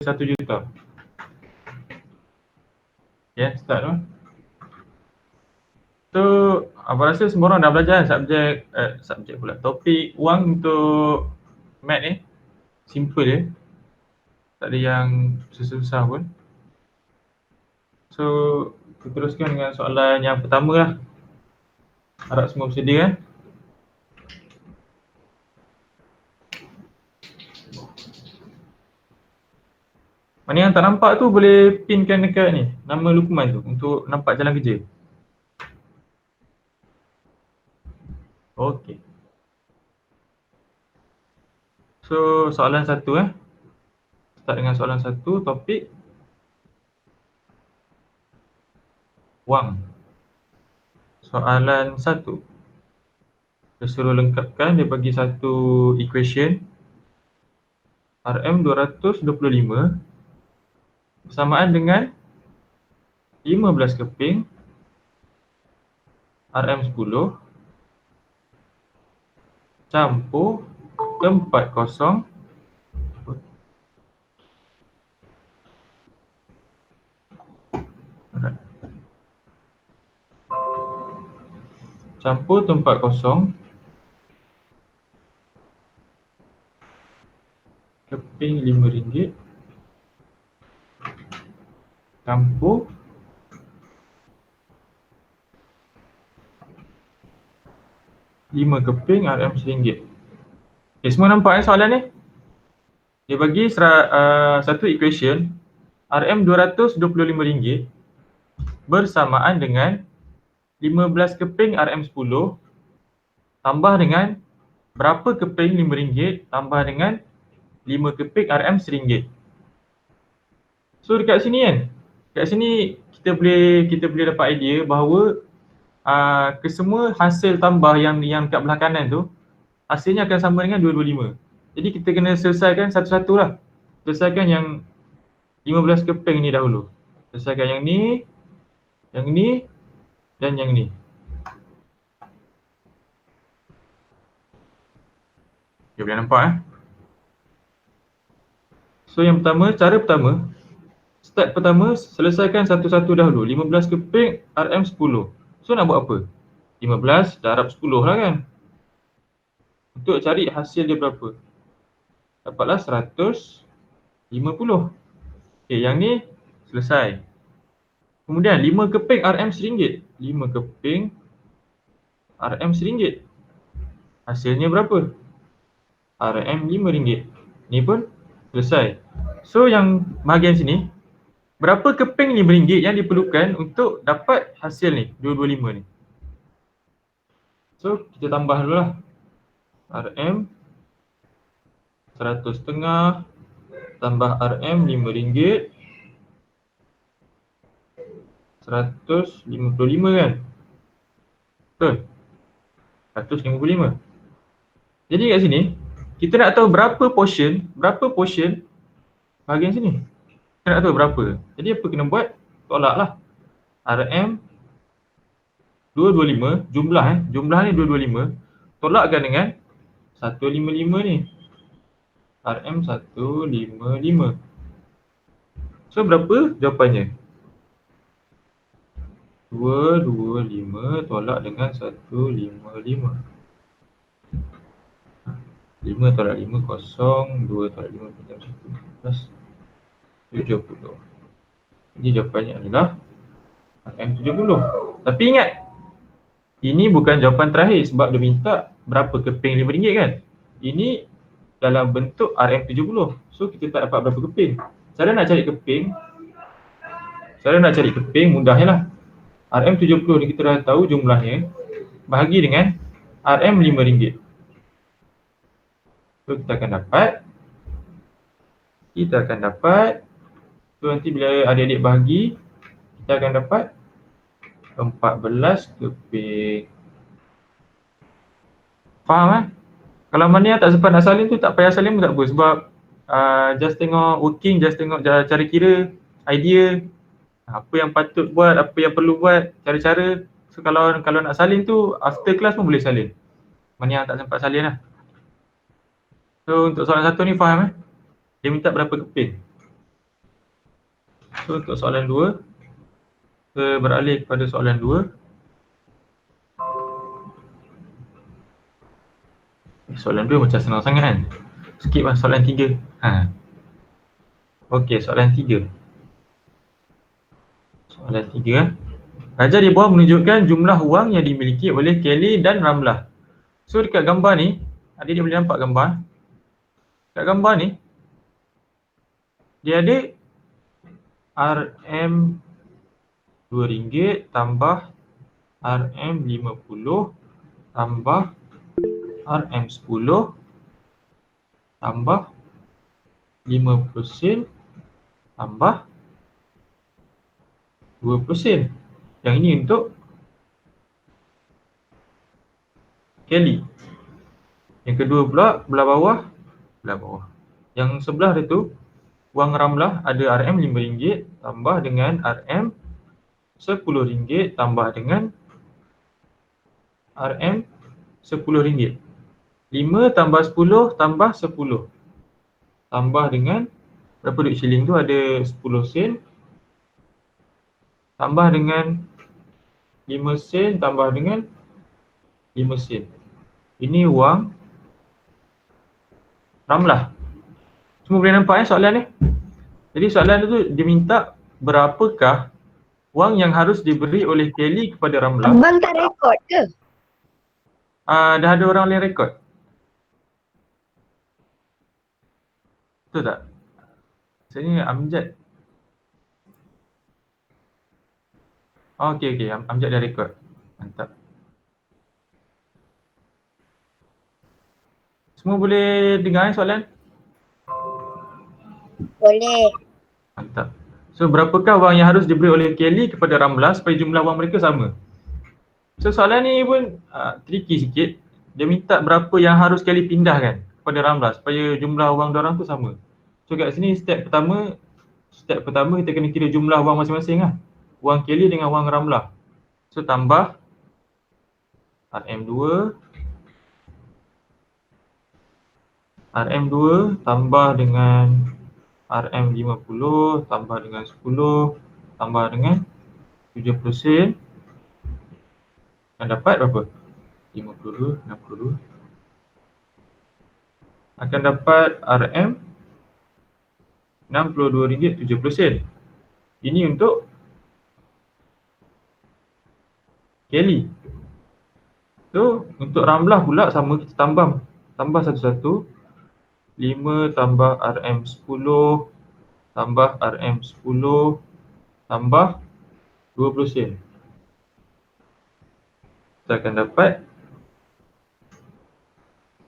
1 juta. Ya, start tu. So, apa rasa semua orang dah belajar subjek pula. Topik wang untuk mat ni simple je. Tak ada yang susah-susah pun. So, kita teruskan dengan soalan yang pertama lah. Harap semua bersedia kan? Mana yang tak nampak tu boleh pinkan dekat ni, nama Lukman tu untuk nampak jalan kerja. Okey. So, soalan satu Start dengan soalan satu, topik wang. Soalan satu. Dia suruh lengkapkan, dia bagi satu equation. RM225 bersamaan dengan 15 keping RM10 campur tempat kosong keping RM5 campur RM5 keping RM1. Okay, semua nampak soalan ni? Dia bagi satu equation RM225 bersamaan dengan 15 keping RM10 tambah dengan berapa keping RM5 tambah dengan 5 keping RM1. So dekat sini kan, dekat sini kita boleh dapat idea bahawa kesemua hasil tambah yang kat belah kanan tu hasilnya akan sama dengan 225. Jadi kita kena selesaikan satu-satu lah. Selesaikan yang 15 keping ni dahulu. Selesaikan yang ni dan yang ni. Okay, boleh nampak So yang pertama, start pertama, selesaikan satu-satu dahulu. 15 keping RM10. So nak buat apa? 15 darab 10 lah kan. Untuk cari hasil dia berapa? Dapatlah 150. Okay, yang ni selesai. Kemudian 5 keping RM1. 5 keping RM1. Hasilnya berapa? RM5. Ni pun selesai. So yang bahagian sini, berapa keping RM5 yang diperlukan untuk dapat hasil ni, 225 ni. So kita tambah dulu lah. RM 100.5 tambah RM RM5 155 kan? Betul? 155. Jadi kat sini kita nak tahu berapa portion bahagian sini. Kita nak tahu berapa. Jadi apa kena buat? Tolak lah. RM 225 jumlah ni 225 tolakkan dengan 155 ni. RM 155. So berapa jawapannya? 225 tolak dengan 155. 5 tolak 5 kosong, 2 tolak 5 plus 1 plus 70. Jadi jawapannya adalah RM70. Tapi ingat, ini bukan jawapan terakhir sebab dia minta berapa keping RM5 kan. Ini dalam bentuk RM70. So kita tak dapat berapa keping. Cara nak cari keping mudahnya lah. RM70 ni kita dah tahu jumlahnya, bahagi dengan RM5. So kita akan dapat so nanti bila adik-adik bahagi, kita akan dapat 14 keping. Faham Kalau mana yang tak sempat nak salin tu tak payah salin pun tak apa sebab just tengok working, just tengok cara kira, idea, apa yang patut buat, apa yang perlu buat, cara-cara. So kalau nak salin tu after class pun boleh salin. Mana yang tak sempat salin lah. So untuk soalan satu ni faham Dia minta berapa keping? So untuk soalan 2, kita beralih kepada soalan 2. Soalan 2 macam senang sangat kan? Skip lah soalan 3. Okey, soalan 3. Soalan 3. Raja di bawah menunjukkan jumlah wang yang dimiliki oleh Kelly dan Ramlah. So dekat gambar ni, adik dia boleh nampak gambar. Dekat gambar ni, dia ada RM RM2 tambah RM50 tambah RM10 tambah 50 sen tambah 20 sen. Yang ini untuk Kelly. Yang kedua pula belah bawah. Yang sebelah dia tu wang Ramlah ada RM5 tambah dengan RM10 tambah dengan RM10. 5 tambah 10 tambah 10 tambah dengan berapa duit shilling tu, ada 10 sen tambah dengan 5 sen tambah dengan 5 sen. Ini wang Ramlah. Semua boleh nampak soalan ni? Jadi soalan tu dia minta berapakah wang yang harus diberi oleh Kelly kepada Ramlah. Abang tak rekod ke? Dah ada orang lain rekod. Betul tak? Saya Amjad. Okey, Amjad dah rekod. Mantap. Semua boleh dengar soalan? Boleh. Mantap. So berapakah wang yang harus diberi oleh Kelly kepada Ramlah supaya jumlah wang mereka sama? So soalan ni pun tricky sikit. Dia minta berapa yang harus Kelly pindahkan kepada Ramlah supaya jumlah wang diorang tu sama. So kat sini step pertama kita kena kira jumlah wang masing-masing lah. Wang Kelly dengan wang Ramlah. So tambah RM2 tambah dengan RM50 tambah dengan 10 tambah dengan 70 sen. Akan dapat berapa? 52, 62. Akan dapat RM62.70. Ini untuk Kelly. So untuk Ramlah pula sama, kita tambah satu-satu. 5 tambah RM10 tambah RM10 tambah 20 sen. Kita akan dapat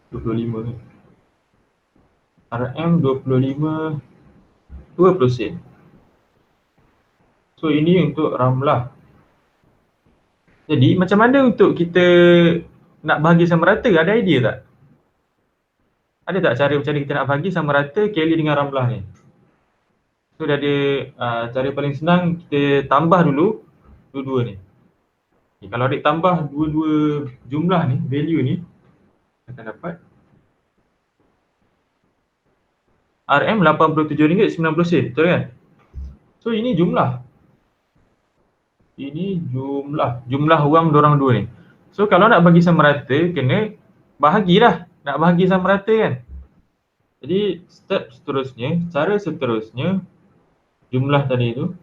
25. RM25 20 sen. So ini untuk Ramlah. Jadi macam mana untuk kita nak bahagi sama rata? Ada idea tak? Ada tak cara macam mana kita nak bahagi sama rata Kelly dengan Ramlah ni? So dia ada cara paling senang, kita tambah dulu dua-dua ni. Okay, kalau adik tambah dua-dua jumlah ni, value ni, akan dapat RM87.90, betul kan? So ini jumlah. Jumlah wang diorang dua ni. So kalau nak bagi sama rata, kena bahagilah. Nak bahagi sama rata kan? Jadi cara seterusnya, jumlah tadi tu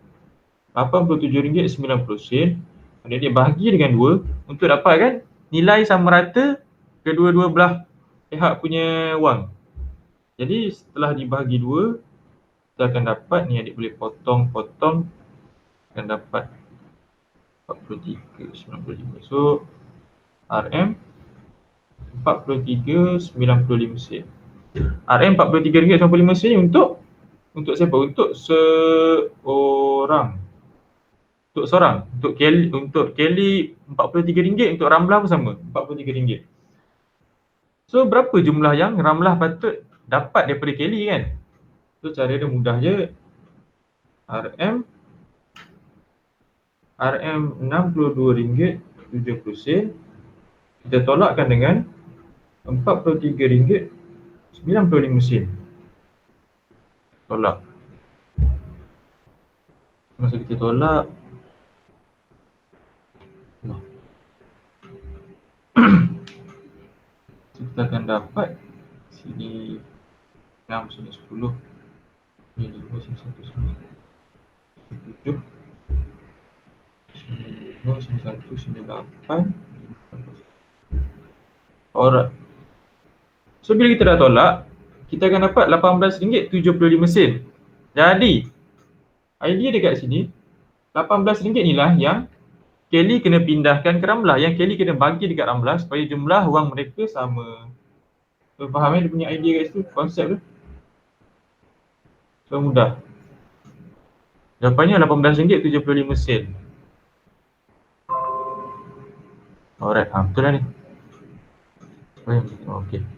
RM87.90. Dia bahagi dengan 2 untuk dapatkan nilai sama rata kedua-dua belah pihak punya wang. Jadi setelah dibahagi 2, kita akan dapat ni, adik boleh potong, akan dapat 43.95. So RM43.95 sen. RM43.95 sen untuk siapa? Untuk seorang. Untuk Kelly RM43, untuk Ramlah pun sama, RM43. So berapa jumlah yang Ramlah patut dapat daripada Kelly kan? So cara dia mudah je. RM62.70 kita tolakkan dengan RM43.95. Tolak. Masa kita tolak. So, kita akan dapat sini 6, sini 10. Ini 5, sini 1, sini 7. Sini 5, sini 1, sini 8. Alright. So, bila kita dah tolak, kita akan dapat RM18.75. Jadi, idea dekat sini, RM18 ni lah yang Kelly kena pindahkan ke Ramlah. Yang Kelly kena bagi dekat Ramlah supaya jumlah wang mereka sama. So, faham dia punya idea kat situ, konsep tu? So, mudah. Jawapannya RM18.75. Alright, betul lah ni.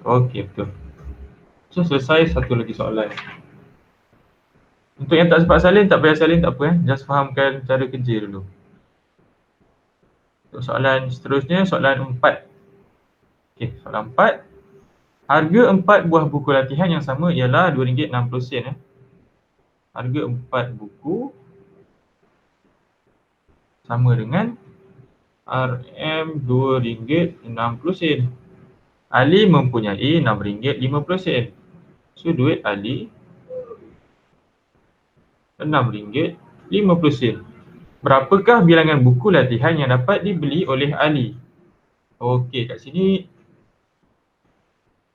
Okey, betul. So, selesai satu lagi soalan. Untuk yang tak sempat salin, tak payah salin, tak apa. Just fahamkan cara kerja dulu. Untuk soalan seterusnya, soalan 4. Okey, soalan 4. Harga 4 buah buku latihan yang sama ialah RM2.60. Harga 4 buku sama dengan RM2.60. Ali mempunyai RM6.50. So, duit Ali RM6.50. Berapakah bilangan buku latihan yang dapat dibeli oleh Ali? Okey, kat sini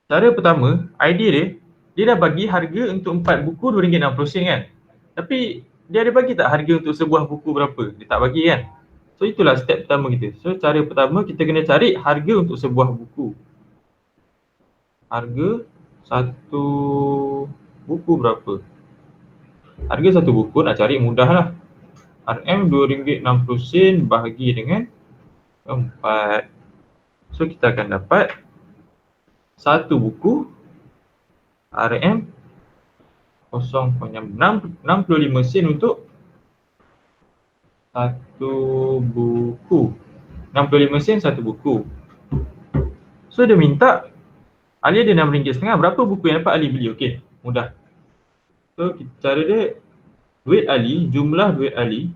cara pertama, idea dia dah bagi harga untuk 4 buku RM2.60 kan. Tapi dia ada bagi tak harga untuk sebuah buku berapa? Dia tak bagi kan. So, itulah step pertama kita. So, cara pertama kita kena cari harga untuk sebuah buku. Harga satu buku berapa? Harga satu buku nak cari mudah lah. RM2.60 bahagi dengan 4. So, kita akan dapat satu buku RM0.65 untuk satu buku. 65 sen satu buku. So, dia minta Ali ada RM6.50. Berapa buku yang dapat Ali beli? Okey, mudah. So, cara dia, duit Ali, jumlah duit Ali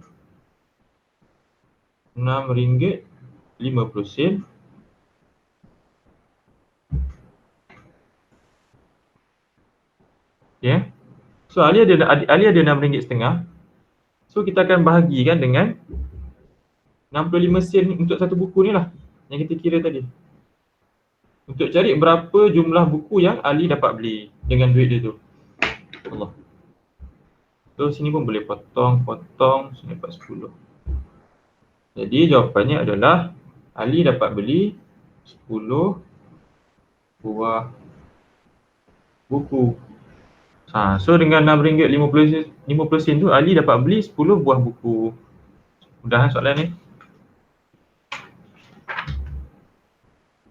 RM6.50. Okay. So, Ali ada RM6.50. So, kita akan bahagikan dengan 65 sen untuk satu buku ni lah yang kita kira tadi. Untuk cari berapa jumlah buku yang Ali dapat beli dengan duit dia tu. Allah. So, sini pun boleh potong. Sini dapat 10. Jadi, jawapannya adalah Ali dapat beli 10 buah buku. So, dengan RM6.50 tu, Ali dapat beli 10 buah buku. Mudah soalan ni.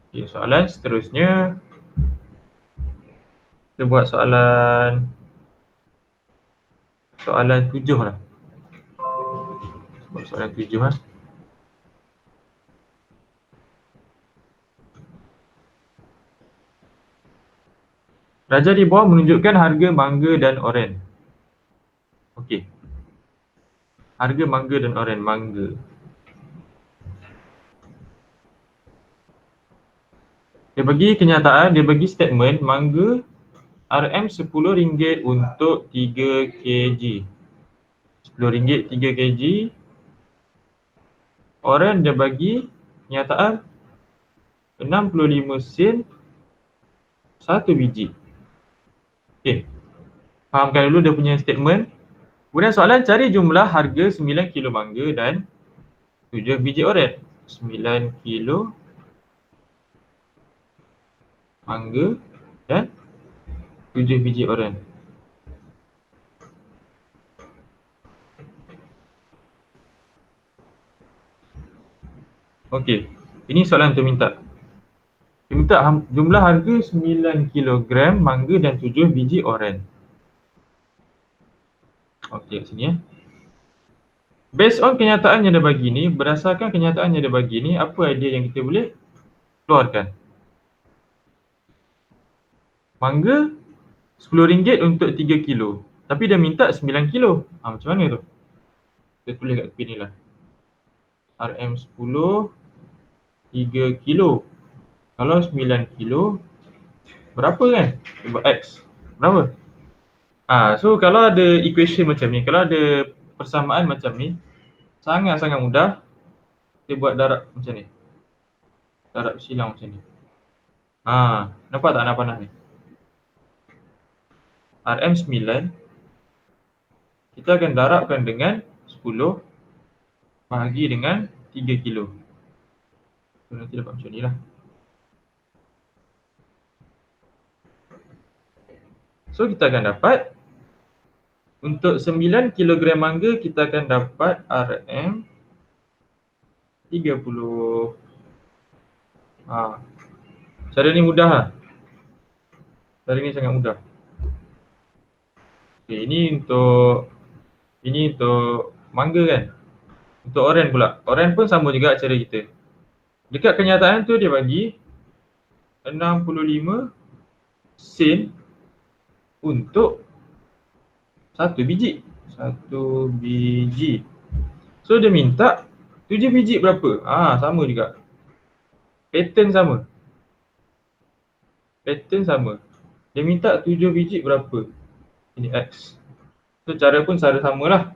Okay, soalan seterusnya. Kita buat soalan 7 lah. Buat soalan 7 lah. Raja di bawah menunjukkan harga mangga dan oren. Okey. Harga mangga dan oren. Mangga. Dia bagi kenyataan, dia bagi statement mangga RM10 untuk 3 kg. RM10 3 kg. Oren dia bagi kenyataan 65 sen 1 biji. Okey. Fahamkan dulu dia punya statement. Kemudian soalan cari jumlah harga 9 kilo mangga dan 7 biji oren. 9 kilo mangga dan 7 biji oren. Okey. Ini soalan tu minta. Dia minta jumlah harga 9 kilogram mangga dan 7 biji oren. Okey, kat sini ya. Based on kenyataan yang dia bagi ni, berdasarkan kenyataan yang dia bagi ni, apa idea yang kita boleh keluarkan? Mangga RM10 untuk 3 kilo. Tapi dia minta 9 kilo. Macam mana tu? Kita tulis kat tepi ni lah. RM10 3 kilo. Kalau 9 kilo berapa kan? Kita buat X. Berapa? So kalau ada equation macam ni, kalau ada persamaan macam ni, sangat-sangat mudah. Kita buat darab macam ni. Darab silang macam ni. Nampak tak panah ni? RM9 kita akan darabkan dengan 10 bahagi dengan 3 kilo. So, nanti dapat macam ni lah. So kita akan dapat untuk 9 kilogram mangga kita akan dapat RM 30. Cara ni mudah lah. Cara ni sangat mudah. Okay, ini untuk mangga kan. Untuk oren pula. Oren pun sama juga cara kita. Dekat kenyataan tu dia bagi 65 sen untuk satu biji. So dia minta 7 biji berapa? Sama juga. Pattern sama. Dia minta 7 biji berapa? Ini X. So cara pun sama lah.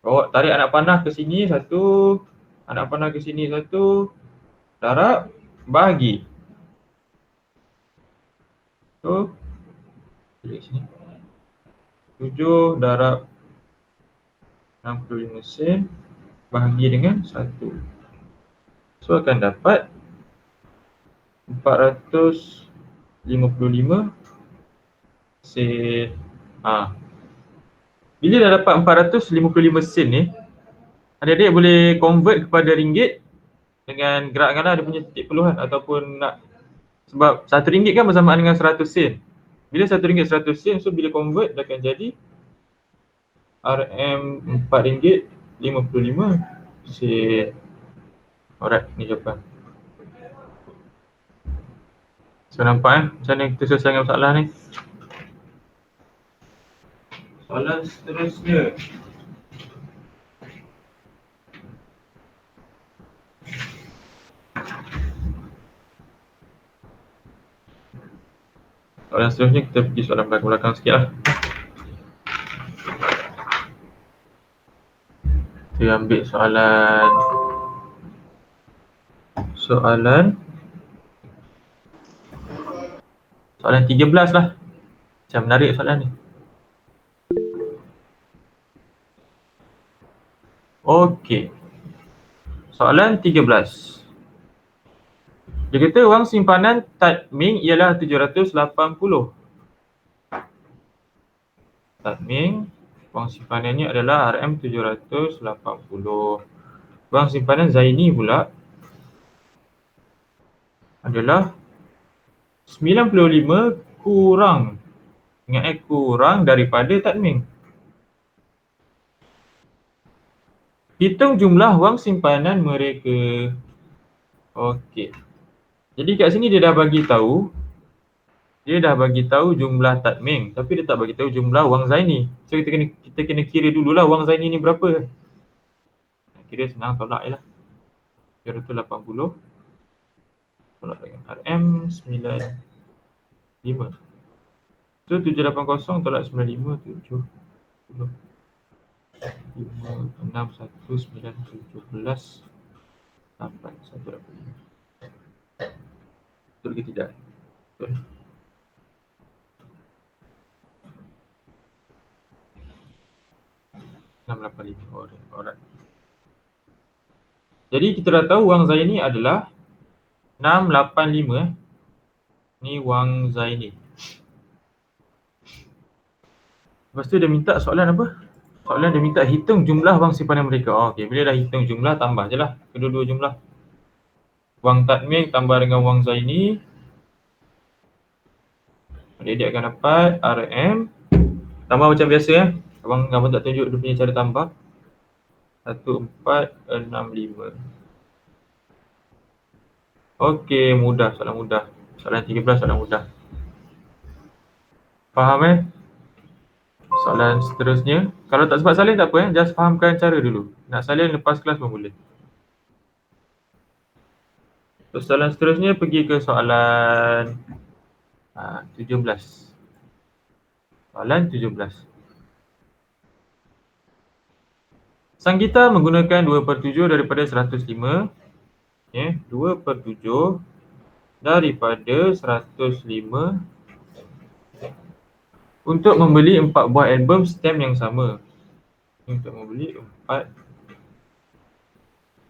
Bawa tarik anak panah ke sini satu, anak panah ke sini satu, darab, bahagi. So pilih sini. 7 darab 65 sen bahagi dengan 1. So akan dapat 455 sen. Bila dah dapat 455 sen ni, adik-adik boleh convert kepada ringgit dengan gerakkanlah dia punya titik peluhan ataupun nak, sebab RM1 kan bersamaan dengan 100 sen. Bila RM1 100 sen, so bila convert dia akan jadi RM4.55 sen. Alright, ni jawapan. So nampak macam mana kita selesaikan masalah ni. Soalan seterusnya. Soalan seterusnya kita pergi soalan belakang-belakang sikit lah. Kita ambil soalan 13 lah. Macam menarik soalan ni. Okey. Soalan 13. Dia kata wang simpanan Tad Ming ialah 780. Tad Ming, wang simpanannya adalah RM780. Wang simpanan Zaini pula adalah 95 kurang. Ingat kurang daripada Tad Ming. Hitung jumlah wang simpanan mereka. Okey. Jadi kat sini dia dah bagi tahu jumlah Tad Ming, tapi dia tak bagi tahu jumlah wang Zaini. So kita kena kira dululah wang Zaini ni berapa. Kira senang, tolak jelah. 780 tolak dengan RM95. So 780 tolak 95, 70. 5, 6, 1, 9, 17, 8, 185. Betul ke tidak? Betul. Alright. Jadi kita dah tahu wang Zaini adalah 685. Ni wang Zaini. Lepas tu dia minta soalan apa? Soalan dia minta hitung jumlah wang simpanan mereka. Okey, bila dah hitung jumlah, tambah je lah kedua-dua jumlah. Wang Tad Ming tambah dengan wang Zaini. Dia akan dapat RM. Tambah macam biasa Abang tak tunjuk dia punya cara tambah. 1465. Okey, mudah, soalan mudah. Soalan 13 soalan mudah. Faham Soalan seterusnya. Kalau tak sempat salin tak apa, just fahamkan cara dulu. Nak salin lepas kelas pun boleh. Soalan seterusnya pergi ke soalan 17. Soalan 17. Sang gitar menggunakan 2/7 daripada 105. Okay, 2/7 daripada 105 untuk membeli 4 buah album stem yang sama. Untuk membeli 4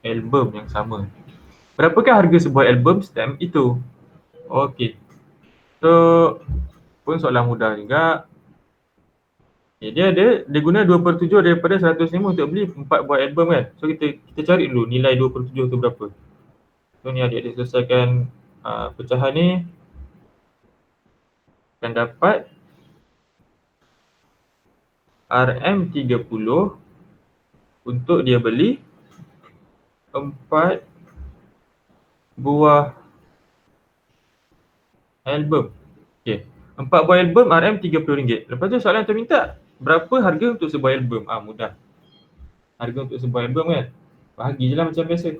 album yang sama. Berapakah harga sebuah album stem itu? Okey. So, pun soalan mudah juga. Okay, dia guna 2/7 daripada 105 untuk beli 4 buah album kan. So kita cari dulu nilai 2/7 tu berapa. So ni adik-adik selesaikan pecahan ni akan dapat RM30 untuk dia beli 4 buah album. Okey. 4 buah album RM30. Lepas tu soalan tu minta berapa harga untuk sebuah album? Mudah. Harga untuk sebuah album kan. Bahagi je lah macam biasa.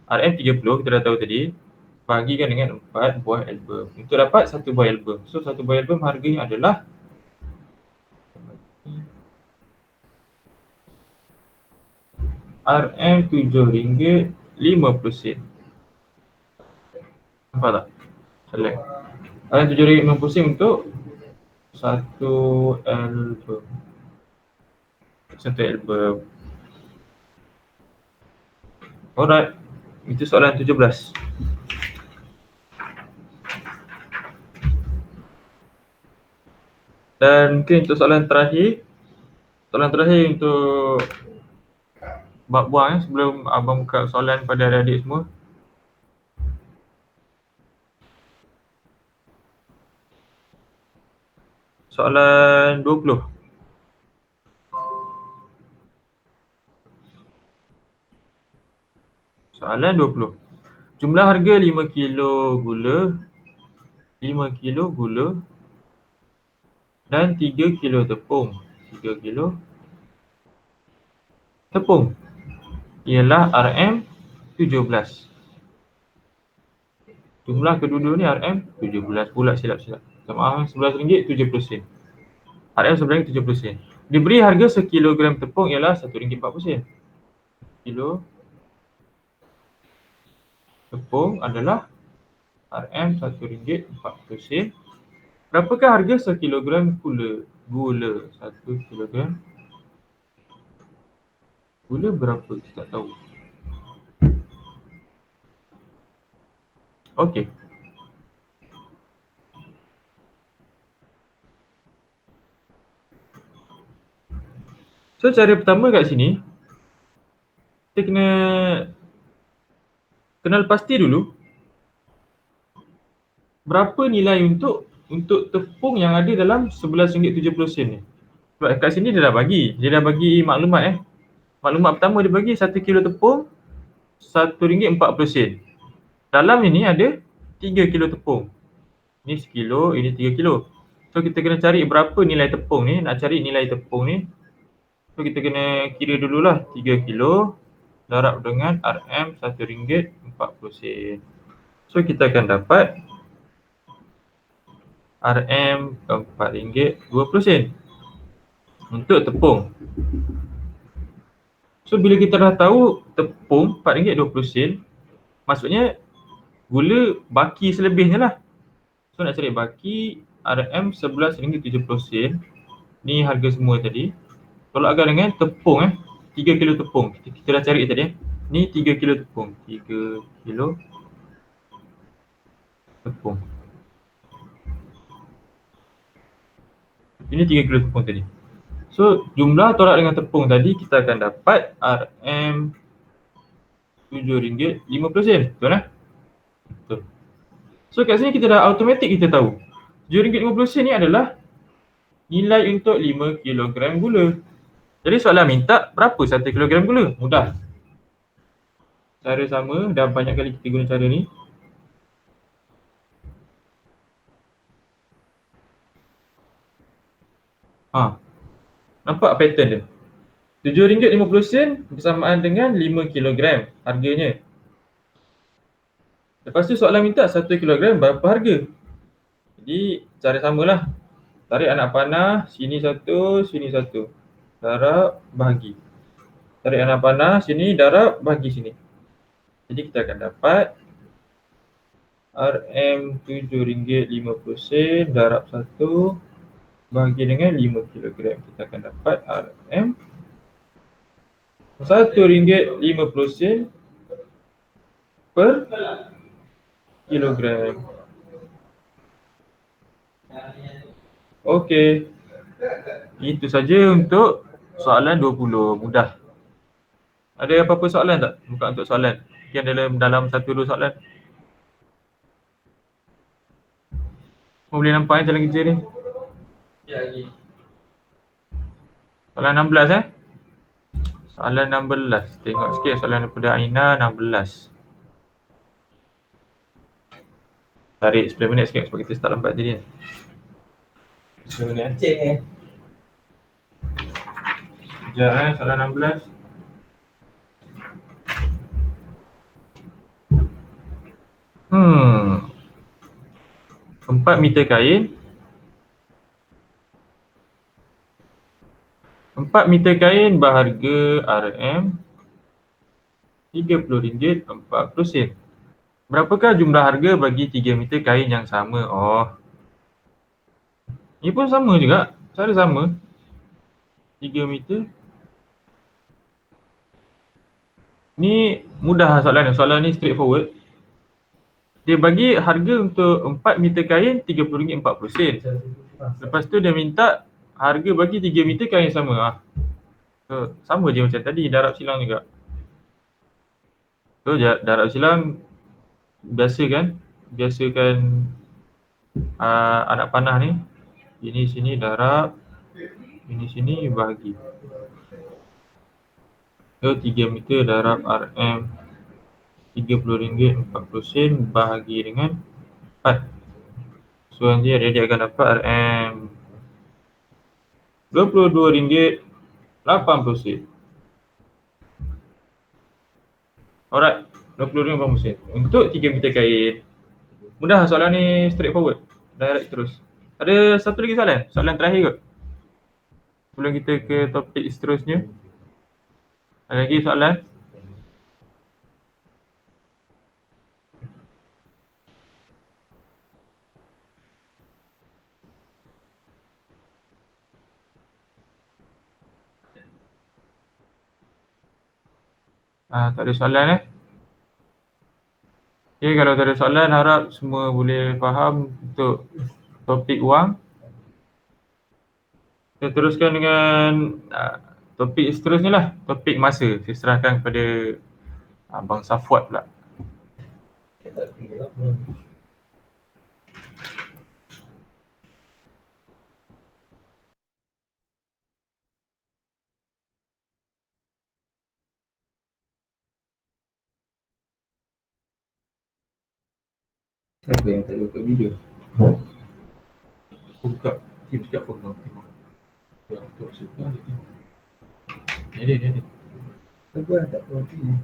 RM30 kita dah tahu tadi. Bahagikan dengan 4 buah album. Untuk dapat 1 buah album. So 1 buah album harganya adalah RM7.50. Nampak tak? Select. RM7.50 untuk 1 album. 1 album. Alright. Itu soalan 17. Dan mungkin untuk soalan terakhir. Soalan terakhir untuk bab buang sebelum abang buka soalan pada adik-adik semua. Soalan 20. Soalan 20. Jumlah harga 5 kilo gula, 5 kilo gula dan 3 kilo tepung. 3 kilo tepung ialah RM17. Jumlah kedua-dua ni RM17 pula, silap. Sama RM11.70. RM11.70. Diberi harga sekilogram tepung ialah RM1.40. Kilo tepung adalah RM1.40. Berapakah harga sekilogram gula? 1 kilogram gula berapa? Kita tak tahu. Okey. So cara pertama kat sini kita kena kenal pasti dulu berapa nilai untuk tepung yang ada dalam RM11.70 ni. Sebab kat sini dia dah bagi maklumat Maklumat pertama dia bagi 1 kilo tepung RM1.40. Dalam ini ada 3 kilo tepung. Ni sekilo, ini 3 kilo. So kita kena cari berapa nilai tepung ni. Nak cari nilai tepung ni, so kita kena kira dululah 3 kilo darab dengan RM1.40. So kita akan dapat RM4.20 untuk tepung. So bila kita dah tahu tepung RM4.20, maksudnya gula baki selebihnya lah. So nak cari baki RM11.70. Ni harga semua tadi. Tolakkan dengan tepung 3 kilo tepung. Kita dah cari tadi Ni 3 kilo tepung. 3 kilo tepung. Ini 3 kilo tepung tadi. So jumlah tolak dengan tepung tadi kita akan dapat RM7.50. Betul lah? Betul. So kat sini kita dah automatik kita tahu RM7.50 ni adalah nilai untuk 5 kilogram gula. Jadi soalan minta berapa 1 kilogram gula? Mudah. Cara sama, dah banyak kali kita guna cara ni. Nampak pattern dia? RM7.50 bersamaan dengan 5 kilogram harganya. Lepas tu soalan minta 1 kilogram berapa harga? Jadi cara samalah. Tarik anak panah, sini satu, sini satu. Darab, bahagi. Tarik anak panah, sini, darab, bahagi sini. Jadi kita akan dapat RM7.50 darab 1 bahagi dengan 5 kilogram. Kita akan dapat RM RM1.50 per kilogram. Okey, itu saja untuk soalan 20. Mudah. Ada apa-apa soalan tak? Buka untuk soalan. Mungkin dalam 1-2 soalan. Boleh nampak jalan kerja ni? Soalan 16 Soalan 16. Tengok sikit soalan daripada Aina 16. Tarik 10 minit sikit sebab kita start lambat tadi. 10 minit. Sekejap soalan 16. 4 meter kain. 4 meter kain berharga RM30.40. Berapakah jumlah harga bagi 3 meter kain yang sama? Oh, ini pun sama juga. Cara sama. 3 meter. Ni mudah soalan ni. Soalan ni straightforward. Dia bagi harga untuk 4 meter kain RM30.40. Lepas tu dia minta harga bagi 3 meter kain yang sama. So, sama je macam tadi, darab silang juga. So, darab silang biasakan anak panah ni. Ini sini darab, ini sini bahagi. So, 3 meter darab RM30.40 bahagi dengan 4. So, nanti dia akan dapat RM22.80. Alright, RM22.80 untuk 3 meter kain. Mudah soalan ni, straightforward. Direct terus. Ada satu lagi soalan? Soalan terakhir kot. Sebelum kita ke topik seterusnya. Ada lagi soalan? Tak ada soalan Okay, kalau tak ada soalan, harap semua boleh faham untuk topik wang. Kita teruskan dengan topik seterusnya lah. Topik masa. Saya serahkan kepada Abang Safwat pula. Siapa yang tak buka video? Buka. Dia cakap apa? Yang tu suka. Dia. Aku tak tahu ni.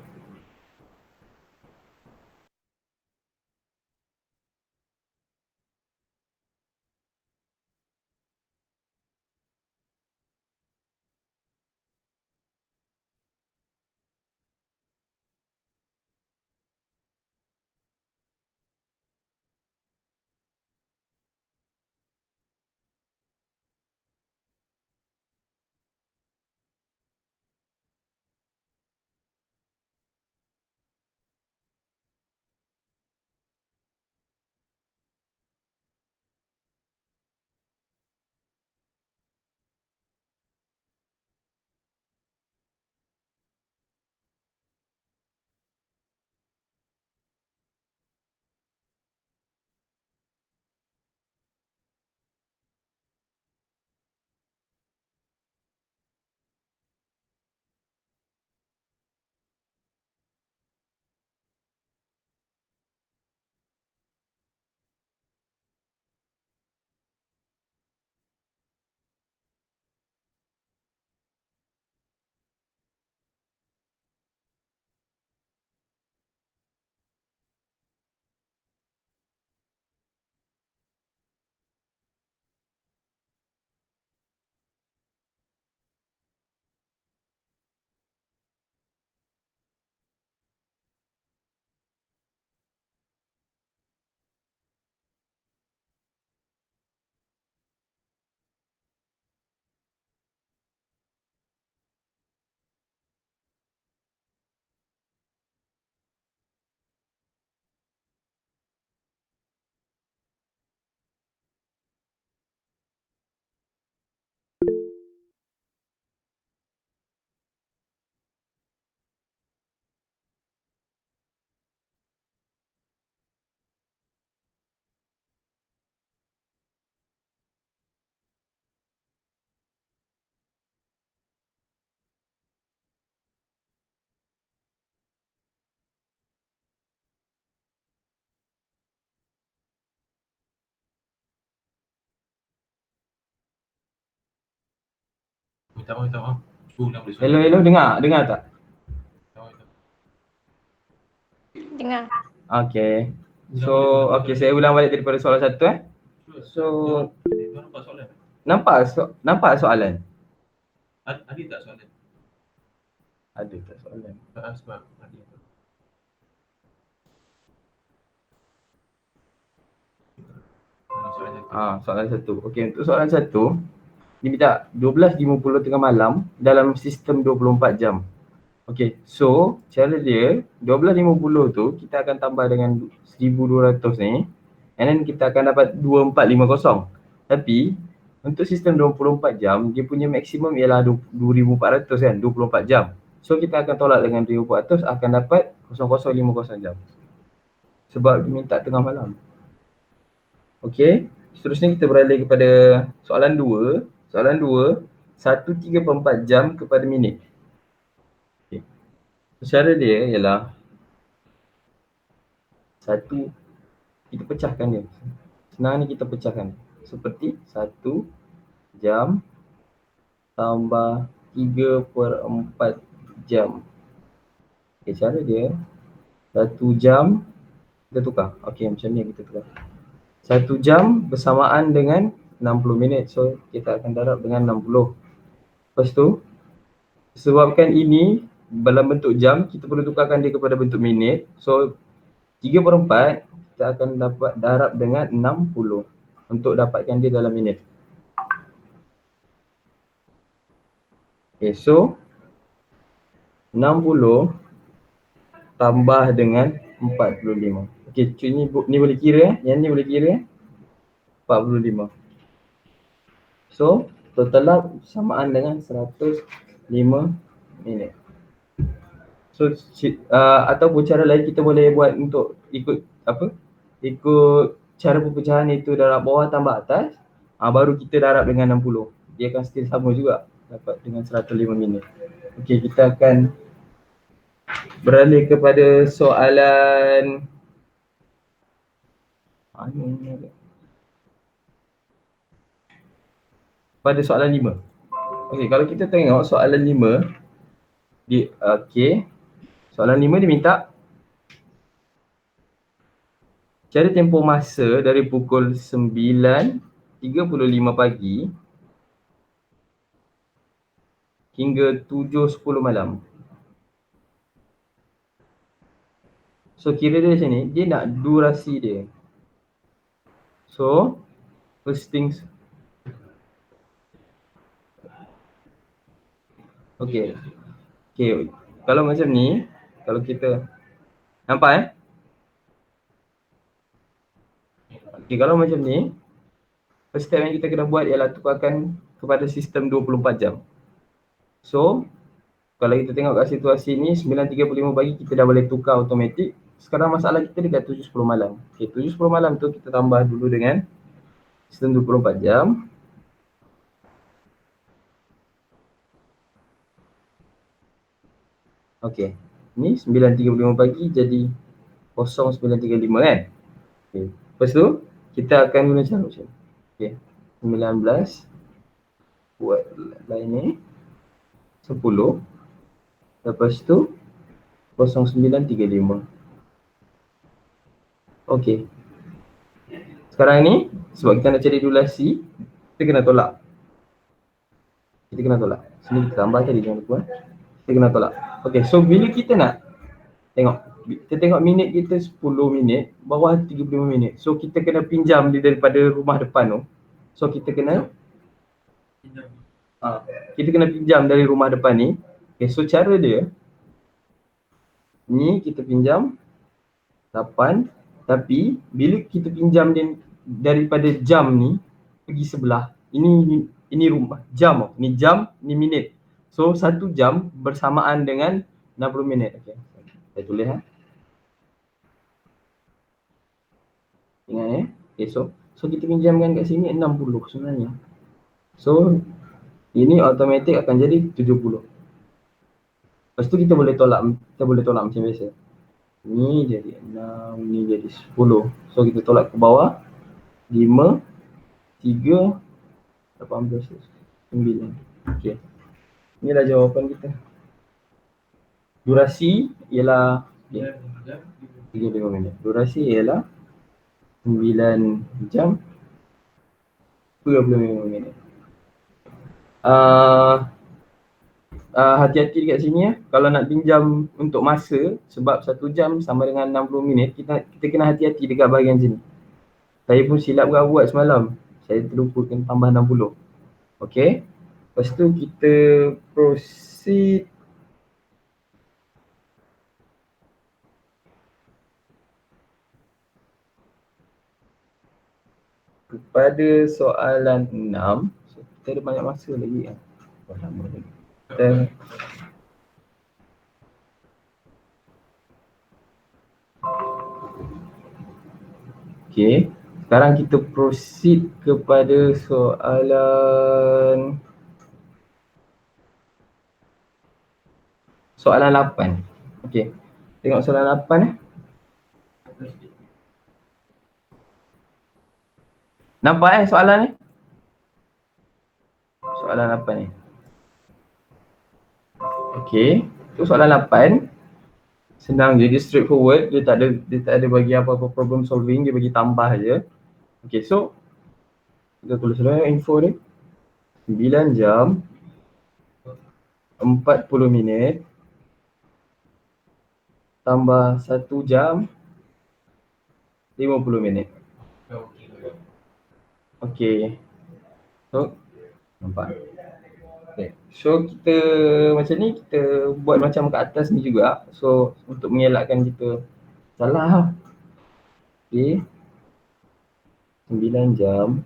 Minta maaf. Dah boleh Hello, hello, dengar tak? Dengar. Okay. So, okay, saya ulang balik daripada soalan 1 So, nampak soalan? Ada tak soalan? Ada tak soalan? Sebab ada. Soalan 1. Okey, untuk soalan 1, dia minta 12.50 tengah malam dalam sistem 24 jam. Okey, so cara dia 12.50 tu kita akan tambah dengan 1,200 ni, and then kita akan dapat 2450. Tapi untuk sistem 24 jam, dia punya maksimum ialah 2,400 kan, 24 jam. So kita akan tolak dengan 2,400, akan dapat 0050 jam. Sebab dia minta tengah malam. Okey, seterusnya kita beralih kepada soalan 2. Soalan 2, 1/3/4 jam kepada minit. Okay. Cara dia ialah satu, kita pecahkan dia. Senang ni kita pecahkan. Seperti 1 jam tambah 3/4 jam. Okay, cara dia 1 jam kita tukar. Okey, macam ni kita tukar. 1 jam bersamaan dengan 60 minit. So, kita akan darab dengan 60. Lepas tu, sebabkan ini dalam bentuk jam, kita perlu tukarkan dia kepada bentuk minit. So, 3/4 kita akan dapat darab dengan 60 untuk dapatkan dia dalam minit. Okay, so 60 tambah dengan 45. Okay, ni boleh kira, yang ni boleh kira 45. So, total lah samaan dengan 105 minit. So, ataupun cara lain kita boleh buat untuk ikut cara perpecahan itu darab bawah tambah atas. Baru kita darab dengan 60. Dia akan still sama juga, dapat dengan 105 minit. Okey, kita akan beralih kepada soalan pada soalan 5. Okey, kalau kita tengok soalan 5 soalan 5 dia minta cari tempoh masa dari pukul 9.35 pagi hingga 7.10 malam. So, kira dia macam ni, dia nak durasi dia. So, first things. Okay, kalau macam ni, kalau kita nampak Okay, kalau macam ni, first step yang kita kena buat ialah tukarkan kepada sistem 24 jam. So, kalau kita tengok kat situasi ni, 9.35 pagi kita dah boleh tukar automatik. Sekarang masalah kita dekat 7.10 malam. Okay, 7.10 malam tu kita tambah dulu dengan sistem 24 jam. Okay, ni 9.35 pagi jadi 09.35 kan. Okay, lepas tu kita akan guna cara macam ni. Okay, 19 buat line ni 10. Lepas tu 09.35. Okey. Sekarang ni sebab kita nak cari durasi, kita kena tolak. Sini kita tambah tadi, jangan lupa. Kita kena tolak. Okey, so bila kita nak tengok minit kita 10 minit, bawah 35 minit. So kita kena pinjam dia daripada rumah depan tu. So kita kena pinjam dari rumah depan ni. Okay, so cara dia ni kita pinjam 8, tapi bila kita pinjam dia daripada jam ni pergi sebelah, ini rumah jam, ni jam, ni minit. So 1 jam bersamaan dengan 60 minit. Okey, saya tulis ingat okay, so kita pinjamkan kat sini 60 sebenarnya. So ini automatik akan jadi 70. Lepas tu kita boleh tolak macam biasa. Ni jadi 6, ni jadi 10. So kita tolak ke bawah. 5, 3, 18, 9. Okey. Inilah jawapan kita. Durasi ialah 35 minit. Durasi ialah 9 jam 25 minit. Hati-hati dekat sini ya. Kalau nak pinjam untuk masa, sebab 1 jam sama dengan 60 minit, kita kena hati-hati dekat bahagian sini. Saya pun silap buat semalam. Saya terlupa kena tambah 60. Okay. Lepas tu kita proceed kepada soalan 6. So, kita ada banyak masa lagi kan. Lama lagi. Okay. Sekarang kita proceed kepada soalan 8. Okay. Tengok soalan 8 Nampak soalan ni? Soalan 8 ni. Okay. Tu soalan 8. Senang je, dia straightforward. Dia tak ada bagi apa-apa problem solving, dia bagi tambah je. Okay, so kita tulis dulu info ni. 9 jam 40 minit tambah 1 jam 50 minit. Okay. So, nampak. Okay. So, kita macam ni, kita buat macam kat atas ni juga. So, untuk mengelakkan kita salah. Okay. 9 jam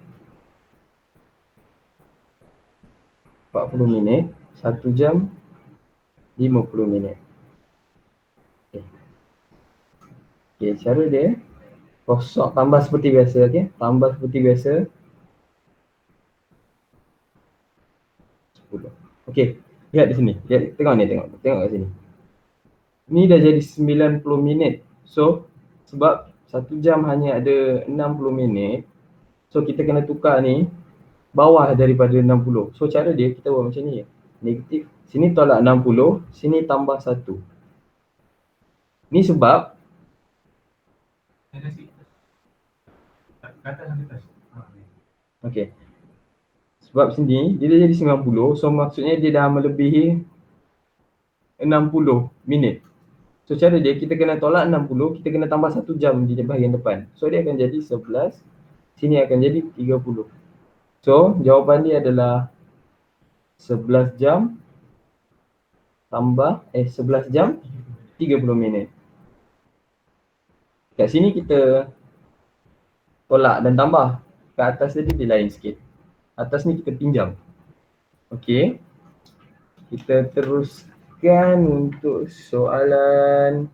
40 minit, 1 jam 50 minit. Okay. Okay, cara dia kosong tambah seperti biasa, okay? Tambah seperti biasa 10. Okay, lihat di sini. Lihat, tengok ni, tengok kat sini. Ni dah jadi 90 minit. So, sebab 1 jam hanya ada 60 minit. So, kita kena tukar ni bawah daripada 60. So, cara dia kita buat macam ni. Negatif. Sini tolak 60, sini tambah 1. Ni sebab okay. Sebab sini dia dah jadi 90. So, maksudnya dia dah melebihi 60 minit. So, cara dia kita kena tolak 60, kita kena tambah 1 jam di bahagian depan. So, dia akan jadi 11. Sini akan jadi 30. So, jawapan dia adalah 11 jam tambah 11 jam 30 minit. Kat sini kita tolak dan tambah. Kat atas tadi dia lain sikit. Atas ni kita pinjam. Okey. Kita teruskan untuk soalan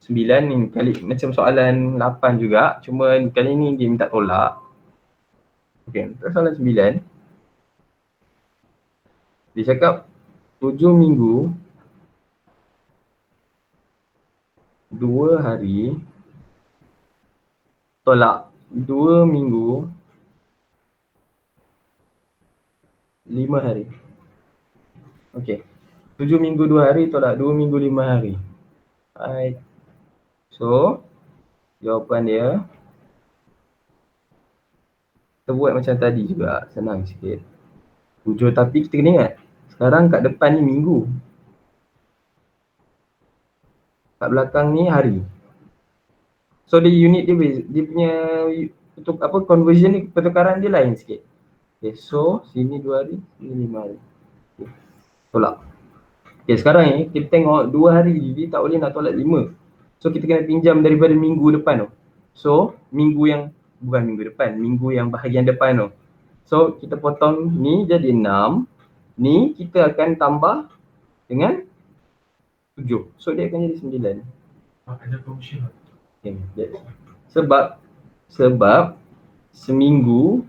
9 ni. Kali macam soalan 8 juga. Cuma kali ni dia minta tolak. Okey, untuk soalan 9. Dia cakap 7 minggu 2 hari tolak 2 minggu 5 hari. Okey. 7 minggu 2 hari tolak 2 minggu 5 hari. Alright. So, jawapan dia kita buat macam tadi juga. Senang sikit. 7 tapi kita kena ingat. Sekarang kat depan ni minggu. Kat belakang ni hari. So, dia unit dia punya untuk apa conversion ni, pertukaran dia lain sikit. Okay, so sini 2 hari, sini 5 hari. Okay. Tolak. Okay, sekarang ni kita tengok 2 hari dia tak boleh nak tolak 5. So, kita kena pinjam daripada minggu depan tu. So, minggu yang bukan minggu depan, minggu yang bahagian depan tu. So, kita potong ni jadi 6. Ni kita akan tambah dengan 7. So, dia akan jadi 9. Ada komisen. Okay. Sebab seminggu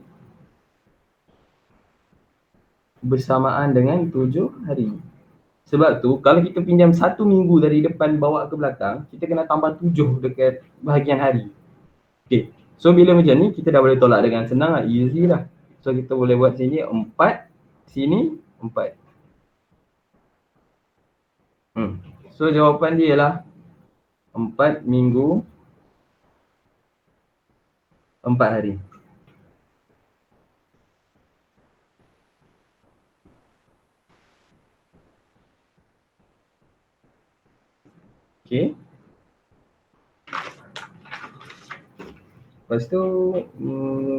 bersamaan dengan 7 hari. Sebab tu kalau kita pinjam 1 minggu dari depan bawa ke belakang, kita kena tambah 7 dekat bahagian hari. Okay. So bila macam ni kita dah boleh tolak dengan senang lah, easy lah. So kita boleh buat sini 4, sini 4. So jawapan dia ialah 4 minggu 4 hari. Okay. Lepas tu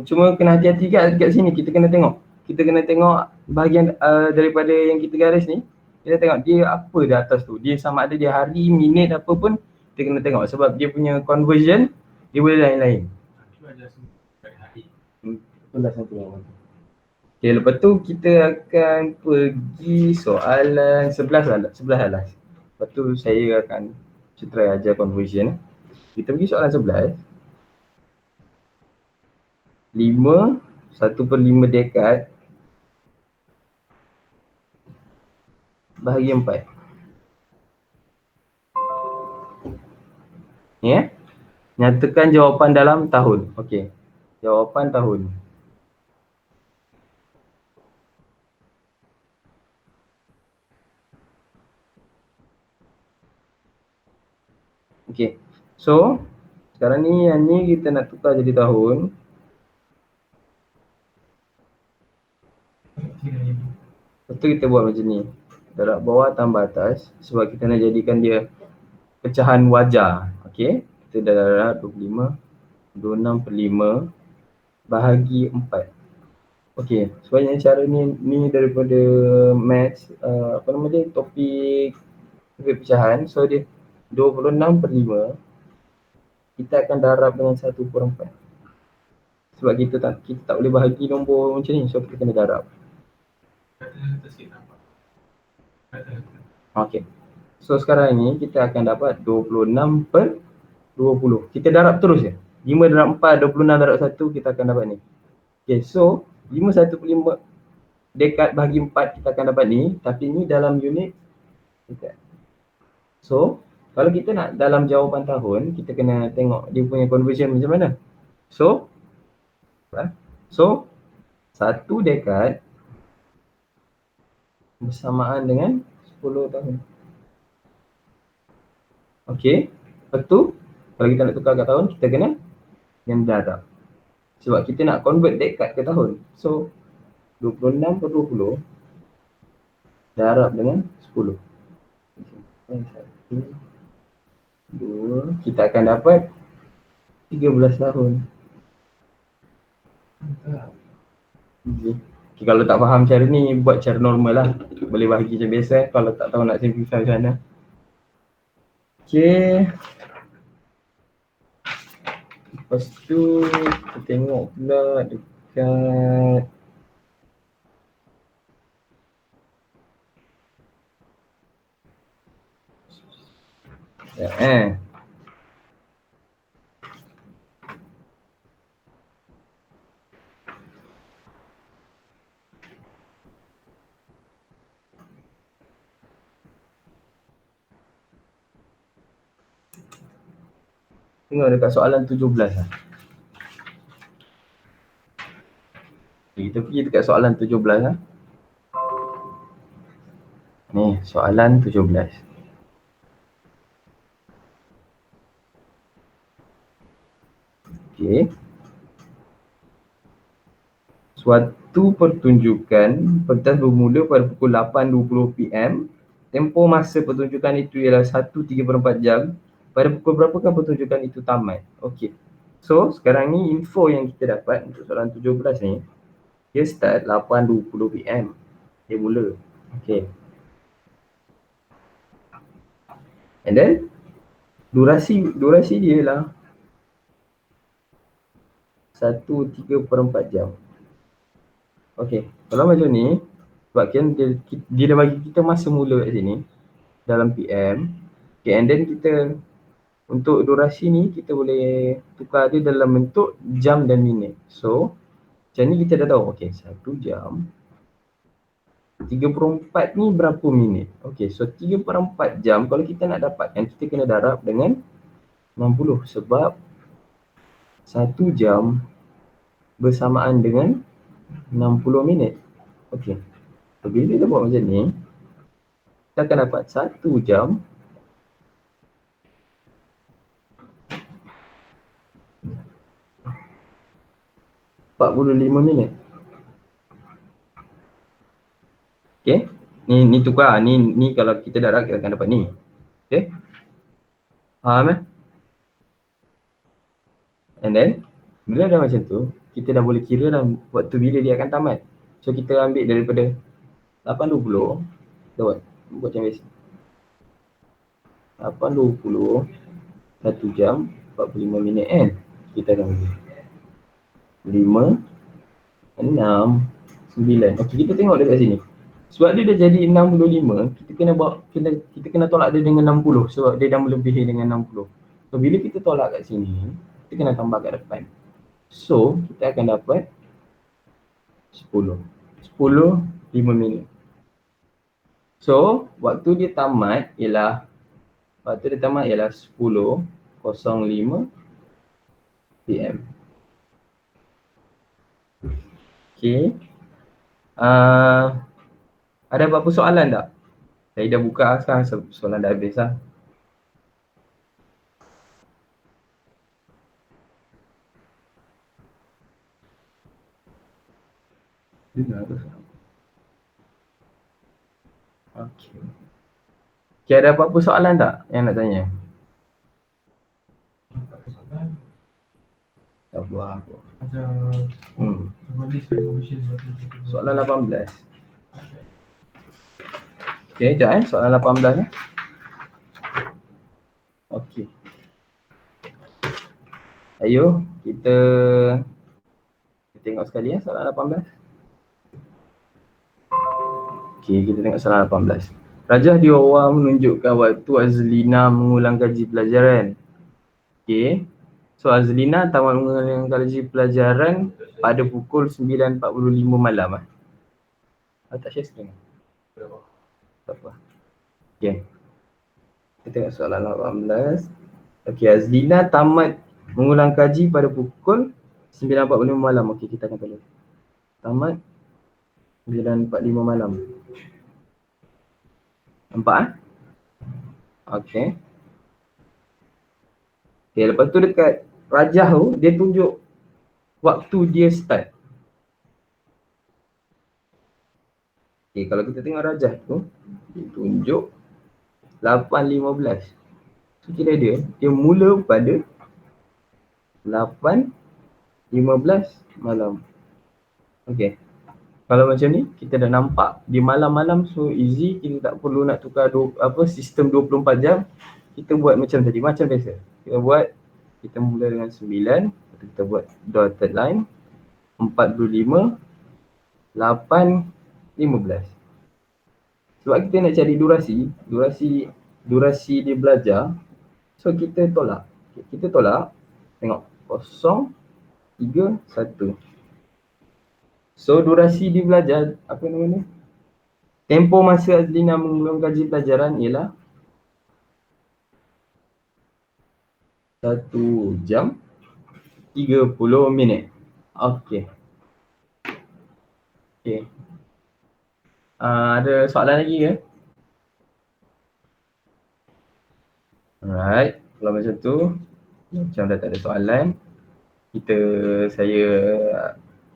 cuma kena hati-hati kat sini, kita kena tengok. Kita kena tengok bahagian daripada yang kita garis ni. Kita tengok dia apa di atas tu. Dia sama ada dia hari, minit apa pun kita kena tengok sebab dia punya conversion dia boleh lain-lain. Itulah satu yang. Okay, lepas tu kita akan pergi soalan 11 lah. Lepas tu saya akan try ajar conversion. Kita pergi soalan 11. 5, 1/5 dekad bahagi 4. Ya. Nyatakan jawapan dalam tahun. Okey. Jawapan tahun. Okey. So, sekarang ni yang ni kita nak tukar jadi tahun. Lepas tu kita buat macam ni. Darab bawah tambah atas sebab kita nak jadikan dia pecahan wajar. Okey. Kita dah darab 25, 26/5 bahagi 4. Okey, sebenarnya cara ni daripada maths, apa nama dia, topik pecahan. So dia 26/5 kita akan darab dengan 1/4. Sebab kita tak boleh bahagi nombor macam ni, so kita kena darab. Okey. So sekarang ni kita akan dapat 26/20. Kita darab terus je. 5 darab 4, 26 darab 1, kita akan dapat ni. Okey, so 5 1/5 dekad bahagi 4 kita akan dapat ni, tapi ni dalam unit dekad. So, kalau kita nak dalam jawapan tahun, kita kena tengok dia punya conversion macam mana. So 1 dekad bersamaan dengan 10 tahun. Okey. Lepas tu, kalau kita nak tukar ke tahun, kita kena yang darab. Sebab kita nak convert dekad ke tahun. So, 26/20 darab dengan 10. 1, 2, kita akan dapat 13 tahun. Okay, kalau tak faham cara ni, buat cara normal lah. Boleh bahagi macam biasa kalau tak tahu nak simplify macam mana. Okay. Lepas tu kita tengok pula dekat tengok dekat soalan 17 lah. Kita pergi dekat soalan 17 lah. Ni soalan 17. Okey. Suatu pertunjukan pentas bermula pada pukul 8.20 PM. Tempoh masa pertunjukan itu ialah 1.34 jam. Pada pukul berapakah pertunjukan itu tamat? Okey. So, sekarang ni info yang kita dapat untuk soalan 17 ni, dia start 8.20 PM. Dia mula. Okey. And then durasi dia lah 1.34 jam. Okey, kalau macam ni, sebab kan dia dah bagi kita masa mula kat sini dalam PM. Okay, and then kita untuk durasi ni kita boleh tukar dia dalam bentuk jam dan minit. So, macam ni kita dah tahu. Okey, 1 jam 3/4 ni berapa minit? Okey, so 3/4 jam kalau kita nak dapatkan, kita kena darab dengan 60 sebab 1 jam bersamaan dengan 60 minit. Okey. So, bila kita buat macam ni, kita akan dapat 1 jam 45 minit. Okay. Ni tukar. Ni kalau kita darab kita akan dapat ni. Okay. Faham eh? And then bila dah macam tu, kita dah boleh kira dah waktu bila dia akan tamat. So kita ambil daripada 8.20 dah buat macam biasa. 8.20 1 jam 45 minit kan. Kita akan bagi 5 6 9. Okey, kita tengok dekat sini. Sebab dia dah jadi 65, kita kena tolak dia dengan 60 sebab dia dah melebihi dengan 60. So bila kita tolak kat sini, kita kena tambah kat depan. So kita akan dapat 10 5 minit. So waktu dia tamat ialah 10.05 PM. Okay. Ada apa-apa soalan tak? Saya dah buka sekarang, soalan dah habis lah. Okay. Okay, ada apa-apa soalan tak yang nak tanya? Tak buat apa. Soalan 18. Okay, sekejap soalan 18 ni. Okay. Ayo, kita tengok sekali soalan 18. Okay, kita tengok soalan 18. Rajah di bawah menunjukkan waktu Azlina mengulang kaji pelajaran. Okay. So Azlina tamat mengulang kaji pelajaran pada pukul 9.45 malam. Tak share screen. Tak apa. Okay. Kita tengok soalan 18. Okay, Azlina tamat mengulang kaji pada pukul 9.45 malam. Okay, kita akan tolak. Tamat 9.45 malam. Nampak? Okay. Okay, lepas tu dekat rajah tu, dia tunjuk waktu dia start. Okay, kalau kita tengok rajah tu, dia tunjuk 8.15. So kira dia mula pada 8.15 malam. Okay. Kalau macam ni, kita dah nampak di malam-malam, so easy, kita tak perlu nak tukar sistem 24 jam. Kita buat macam tadi, macam biasa. Kita mula dengan 9, kita buat dotted line, 45, 8, 15. Sebab kita nak cari durasi dia belajar, so kita tolak. Tengok, 0, 3, 1. So durasi dia belajar, apa nama ni? Tempoh masa Azlina mengulang kaji pelajaran ialah 1 jam 30 minit. Okey. Okay. Ada soalan lagi ke? Alright, kalau macam tu, macam dah tak ada soalan,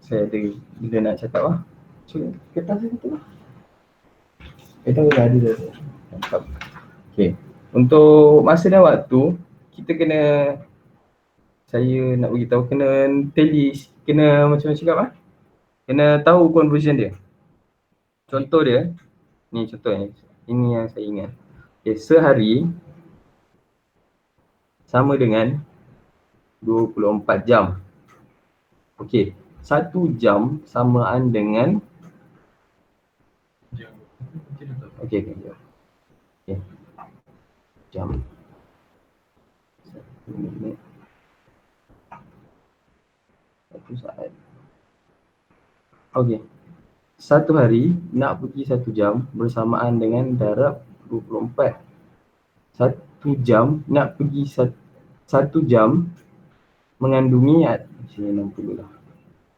saya ada benda nak cakap lah. So, kertas saya betul lah. Kertas dah ada dah. Mantap. Okay. Untuk masa dan waktu, saya nak beritahu, kena macam cakap lah. Kena tahu conversion dia. Contoh dia, ni contoh ni. Ini yang saya ingat. Okay, sehari sama dengan 24 jam. Okey, 1 jam samaan dengan okey. Jam. 1 minit. 1 saat. Okey. 1 hari nak pergi 1 jam bersamaan dengan darab 24. 1 jam nak pergi 1 jam mengandungi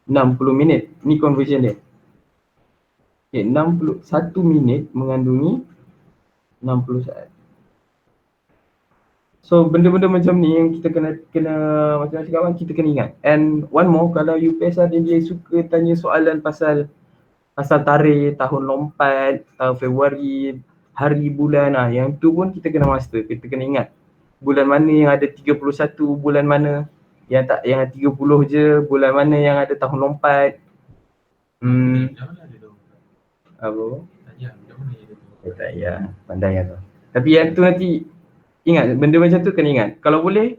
60 minit. Ni conversion dia. Okay, 1 minit mengandungi 60 saat. So benda-benda macam ni yang kita kena macam cakap kan, kita kena ingat. And one more, kalau UPS ada dia suka tanya soalan pasal tarikh, tahun lompat, Februari, hari, bulan, yang tu pun kita kena master. Kita kena ingat bulan mana yang ada 31, bulan mana yang tak, yang 30 je, bulan mana yang ada tahun lompat. Apa? Tak payah, pandai lah tu. Tapi yang tu nanti ingat, benda macam tu kena ingat. Kalau boleh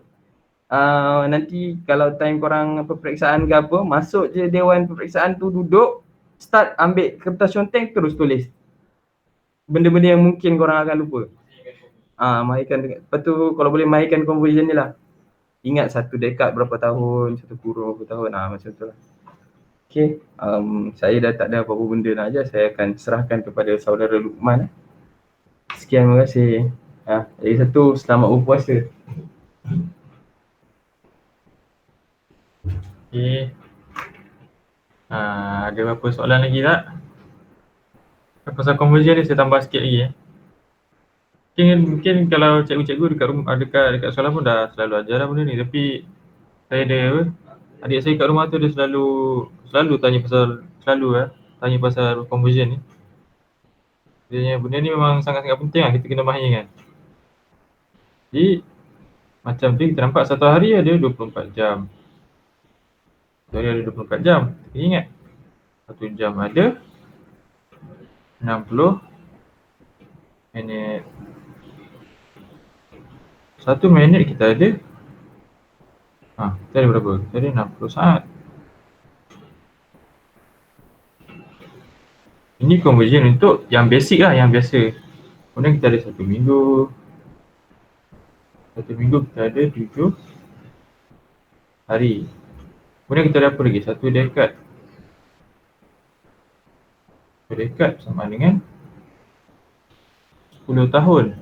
nanti kalau time korang peperiksaan ke apa, masuk je dewan peperiksaan tu, duduk, start ambil kertas conteng, terus tulis benda-benda yang mungkin korang akan lupa. Mahirkan, lepas tu kalau boleh mahirkan conversion ni lah. Ingat satu dekad berapa tahun, satu kurun berapa tahun, macam tu lah. Okay, saya dah tak ada apa-apa benda nak ajar. Saya akan serahkan kepada saudara Luqman. Sekian, terima kasih. Lagi satu, selamat berpuasa. Okay. Ada berapa soalan lagi tak? Pasal conversion ni saya tambah sikit lagi. Mungkin kalau cikgu-cikgu dekat rumah, dekat sekolah pun dah selalu ajar lah benda ni. Tapi saya ada adik saya kat rumah tu, dia selalu tanya pasal conversion ni. Benda ni memang sangat-sangat penting lah, kita kena mahir kan. Jadi macam tu kita nampak satu hari ada 24 jam. Satu hari ada 24 jam. Kita ingat satu jam ada 60 minit. 1 minit kita ada kita ada berapa? Kita ada 60 saat. Ini conversion untuk yang basic lah, yang biasa. Kemudian kita ada 1 minggu. 1 minggu kita ada 7 hari. Kemudian kita ada apa lagi? 1 dekad. 1 dekad sama dengan 10 tahun.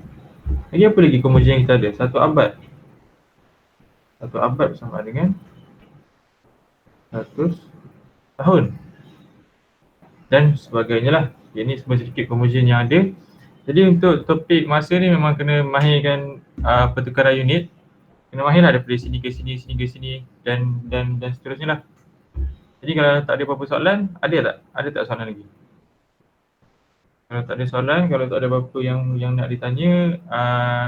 Lagi apa lagi conversion yang kita ada? 1 abad. 1 abad sama dengan 100 tahun. Dan sebagainya lah. Ini semua sedikit conversion yang ada. Jadi untuk topik masa ni memang kena mahirkan pertukaran unit. Kena mahir lah daripada sini ke sini, sini ke sini dan seterusnya lah. Jadi kalau tak ada apa-apa soalan, ada tak? Ada tak soalan lagi? Kalau tak ada soalan, kalau tak ada apa-apa yang nak ditanya,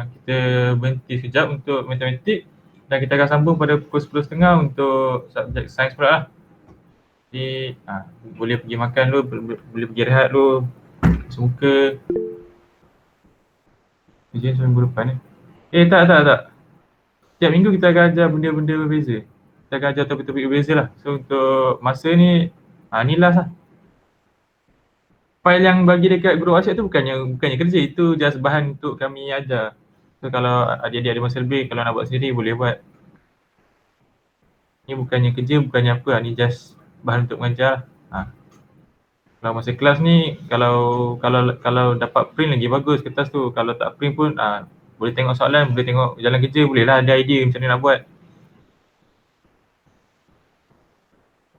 kita berhenti sekejap untuk matematik dan kita akan sambung pada pukul 10.30 untuk subjek sains pula lah. Jadi boleh pergi makan dulu, boleh pergi rehat dulu, semuka. Ujian seminggu depan ni. Tak. Setiap minggu kita akan ajar benda-benda berbeza. Kita akan ajar topik-topik berbeza lah. So untuk masa ni, ni last lah. File yang bagi dekat group WhatsApp tu bukannya kerja, itu just bahan untuk kami ajar. So kalau adik-adik ada masa lebih, kalau nak buat sendiri boleh buat. Ni bukannya kerja, bukannya apa, ni just bahan untuk mengajar. Kalau masa kelas ni, kalau dapat print lagi bagus kertas tu. Kalau tak print pun boleh tengok soalan, boleh tengok jalan kerja, boleh lah ada idea macam mana nak buat.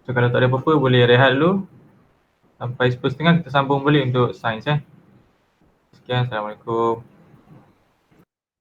So kalau tak ada apa-apa, boleh rehat dulu. Sampai 10.30 kita sambung balik untuk sains. Sekian, Assalamualaikum.